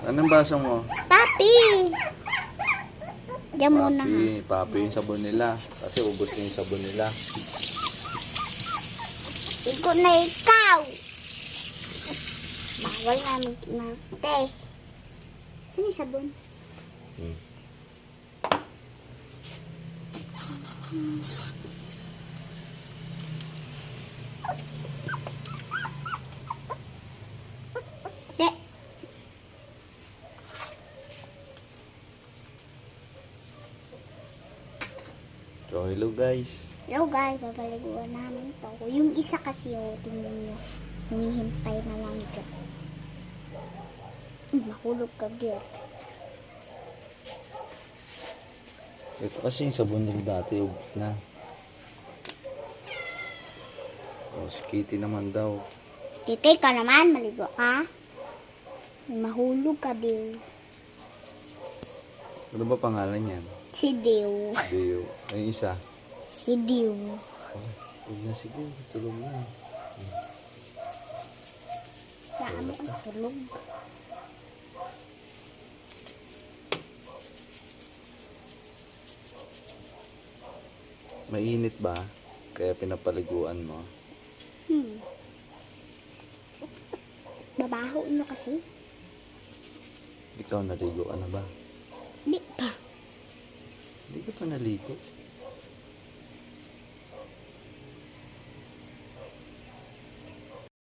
Anong baso mo? Papi! Diyan muna ha. Papi yung sabon nila. Kasi ubos na yung sabon nila. Ikaw na ikaw! Bawal na magmate. Saan yung sabon? De. So, hello guys. Hello guys, papaliguan namin to. Yung isa kasi, oh, tingnan nyo. Humihintay na lang ito. Mahulog ka, girl. Ito kasi yung sabon nila dati. Ubos na. O, si Kitty naman daw. Titay ka naman, maligo ka. Mahulog ka, Dew. Ano ba pangalan niyan? Si Dew. Dio. Ay, isa. Si Dew. Huwag na sige. Tulog na. Saan ang tulog? Mainit ba? Kaya pinapaliguan mo. Babaho mo kasi. Ikaw naligo ka na ba? Di pa. Hindi ka pa naligo.